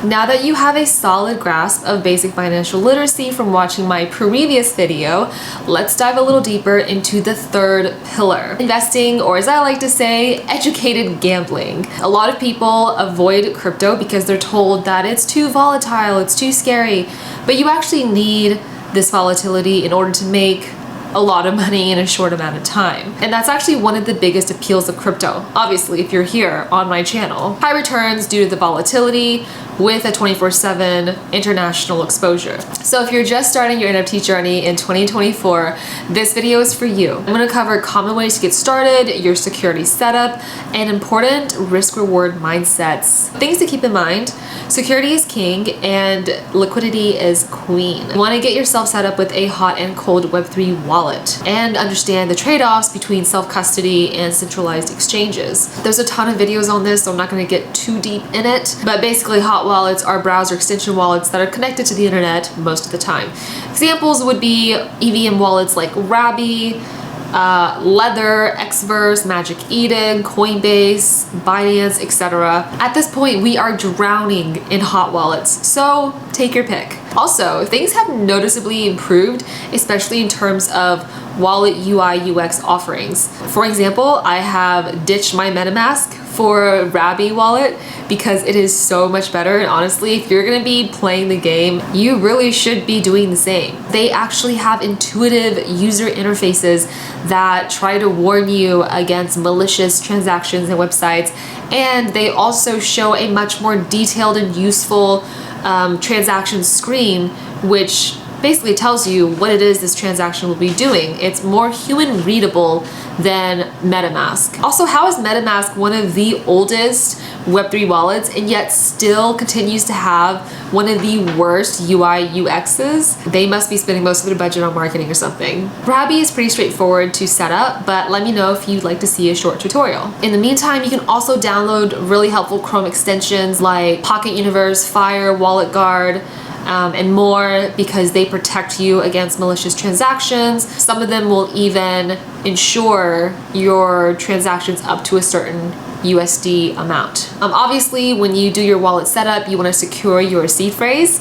Now that you have a solid grasp of basic financial literacy from watching my previous video, let's dive a little deeper into the third pillar, investing, or as I like to say, educated gambling. A lot of people avoid crypto because they're told that it's too volatile, it's too scary, but you actually need this volatility in order to make a lot of money in a short amount of time. And that's actually one of the biggest appeals of crypto. Obviously, if you're here on my channel, high returns due to the volatility with a 24/7 international exposure. So if you're just starting your NFT journey in 2024, this video is for you. I'm gonna cover common ways to get started, your security setup, and important risk-reward mindsets. Things to keep in mind: security is king and liquidity is queen. You wanna get yourself set up with a hot and cold Web3 wallet and understand the trade-offs between self-custody and centralized exchanges. There's a ton of videos on this, so I'm not gonna get too deep in it, but basically hot wallets are browser extension wallets that are connected to the internet most of the time. Examples would be EVM wallets like Rabby, Lether, Xverse, Magic Eden, Coinbase, Binance, etc. At this point, we are drowning in hot wallets, so take your pick. Also, things have noticeably improved, especially in terms of wallet UI UX offerings. For example, I have ditched my MetaMask for Rabby wallet because it is so much better, and honestly, if you're gonna be playing the game, you really should be doing the same. They actually have intuitive user interfaces that try to warn you against malicious transactions and websites, and they also show a much more detailed and useful transaction screen, which basically tells you what it is this transaction will be doing. It's more human readable than MetaMask. Also, how is MetaMask one of the oldest Web3 wallets and yet still continues to have one of the worst UI UXs? They must be spending most of their budget on marketing or something. Rabby is pretty straightforward to set up, but let me know if you'd like to see a short tutorial. In the meantime, you can also download really helpful Chrome extensions like Pocket Universe, Fire, Wallet Guard, and more, because they protect you against malicious transactions. Some of them will even ensure your transactions up to a certain USD amount. Obviously, when you do your wallet setup, you want to secure your seed phrase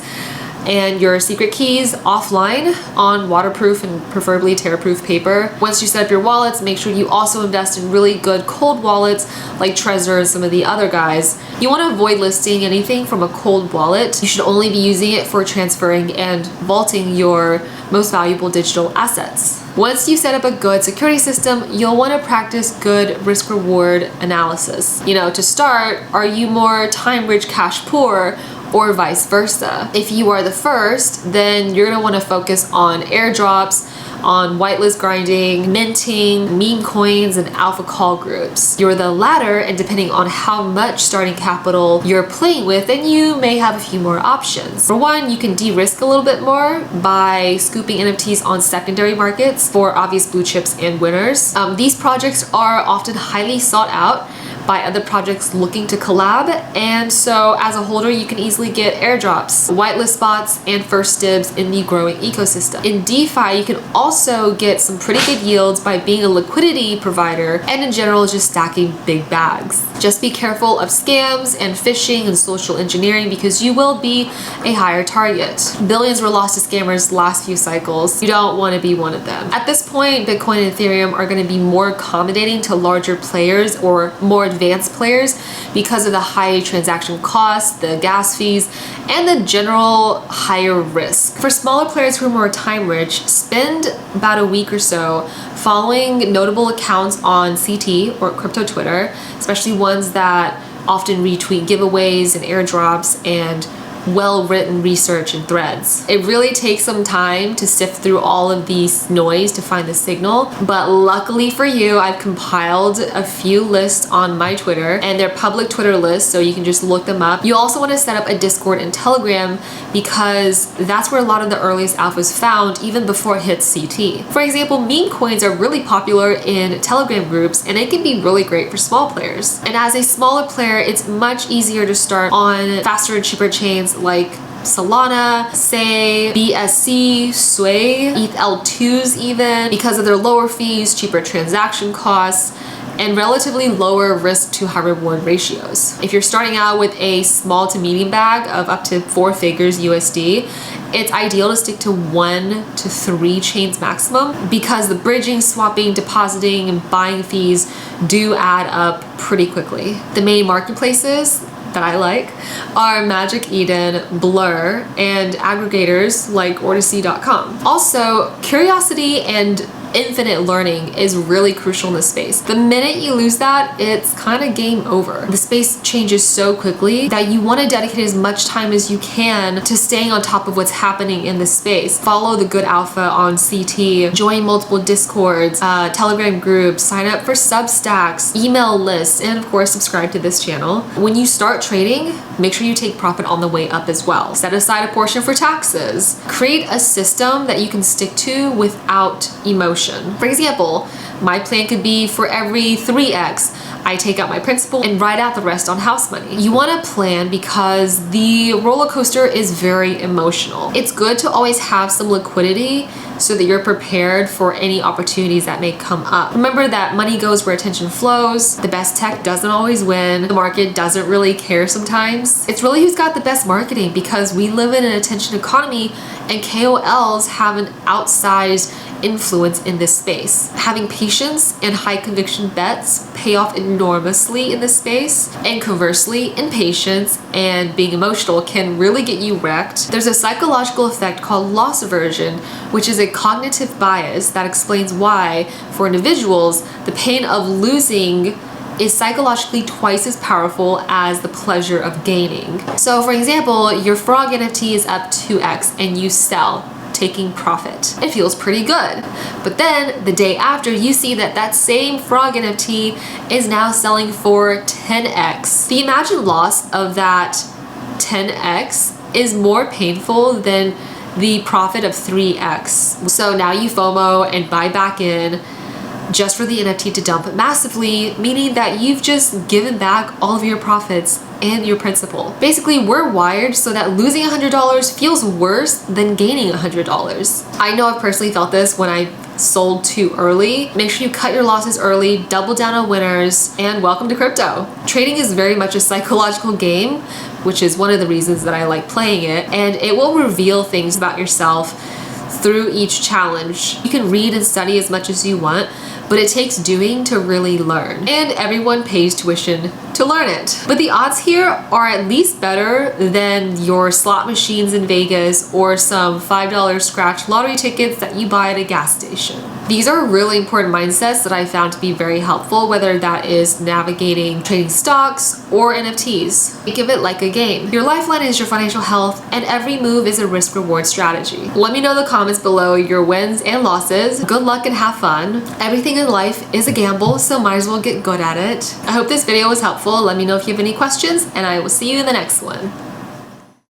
and your secret keys offline on waterproof and preferably tear-proof paper. Once you set up your wallets, make sure you also invest in really good cold wallets like Trezor and some of the other guys. You want to avoid listing anything from a cold wallet. You should only be using it for transferring and vaulting your most valuable digital assets. Once you set up a good security system, you'll want to practice good risk-reward analysis. To start, are you more time-rich, cash-poor, or vice versa? If you are the first, then you're gonna wanna focus on airdrops, on whitelist grinding, minting, meme coins, and alpha call groups. You're the latter, and depending on how much starting capital you're playing with, then you may have a few more options. For one, you can de-risk a little bit more by scooping NFTs on secondary markets for obvious blue chips and winners. These projects are often highly sought out by other projects looking to collab, and so as a holder you can easily get airdrops, whitelist spots, and first dibs in the growing ecosystem. In DeFi, you can also get some pretty good yields by being a liquidity provider and in general just stacking big bags. Just be careful of scams and phishing and social engineering because you will be a higher target. Billions were lost to scammers last few cycles. You don't want to be one of them. At this point, Bitcoin and Ethereum are going to be more accommodating to larger players or more advanced players because of the high transaction costs, the gas fees, and the general higher risk. For smaller players who are more time rich, spend about a week or so following notable accounts on CT or crypto Twitter, especially ones that often retweet giveaways and airdrops and well-written research and threads. It really takes some time to sift through all of these noise to find the signal, but luckily for you, I've compiled a few lists on my Twitter, and they're public Twitter lists, so you can just look them up. You also want to set up a Discord and Telegram because that's where a lot of the earliest alpha is found even before it hits CT. For example, meme coins are really popular in Telegram groups, and it can be really great for small players. And as a smaller player, it's much easier to start on faster and cheaper chains like Solana, Say, BSC, Sway, ETH L2s even, because of their lower fees, cheaper transaction costs, and relatively lower risk to high reward ratios. If you're starting out with a small to medium bag of up to 4 figures USD, it's ideal to stick to 1 to 3 chains maximum because the bridging, swapping, depositing, and buying fees do add up pretty quickly. The main marketplaces that I like are Magic Eden, Blur, and aggregators like Odyssey.com. Also, curiosity and infinite learning is really crucial in this space. The minute you lose that, it's kind of game over. The space changes so quickly that you want to dedicate as much time as you can to staying on top of what's happening in this space. Follow the good alpha on CT, join multiple discords, Telegram groups, sign up for Substacks, email lists, and of course subscribe to this channel. When you start trading, make sure you take profit on the way up as well. Set aside a portion for taxes. Create a system that you can stick to without emotion. For example, my plan could be for every 3x, I take out my principal and write out the rest on house money. You want to plan because the roller coaster is very emotional. It's good to always have some liquidity so that you're prepared for any opportunities that may come up. Remember that money goes where attention flows. The best tech doesn't always win. The market doesn't really care sometimes. It's really who's got the best marketing because we live in an attention economy and KOLs have an outsized influence in this space. Having patience and high conviction bets pay off enormously in this space, and conversely, impatience and being emotional can really get you wrecked. There's a psychological effect called loss aversion, which is a cognitive bias that explains why, for individuals, the pain of losing is psychologically twice as powerful as the pleasure of gaining. So for example, your frog NFT is up 2x and you sell, taking profit. It feels pretty good. But then the day after, you see that that same frog NFT is now selling for 10x. The imagined loss of that 10x is more painful than the profit of 3x. So now you FOMO and buy back in just for the NFT to dump massively, meaning that you've just given back all of your profits and your principal. Basically, we're wired so that losing $100 feels worse than gaining $100. I know I've personally felt this when I sold too early. Make sure you cut your losses early, double down on winners, and welcome to crypto. Trading is very much a psychological game, which is one of the reasons that I like playing it, and it will reveal things about yourself through each challenge. You can read and study as much as you want, but it takes doing to really learn. And everyone pays tuition to learn it. But the odds here are at least better than your slot machines in Vegas or some $5 scratch lottery tickets that you buy at a gas station. These are really important mindsets that I found to be very helpful, whether that is navigating trading stocks or NFTs. Think of it like a game. Your lifeline is your financial health, and every move is a risk-reward strategy. Let me know in the comments below your wins and losses. Good luck and have fun. Everything in life is a gamble, so might as well get good at it. I hope this video was helpful. Let me know if you have any questions, and I will see you in the next one.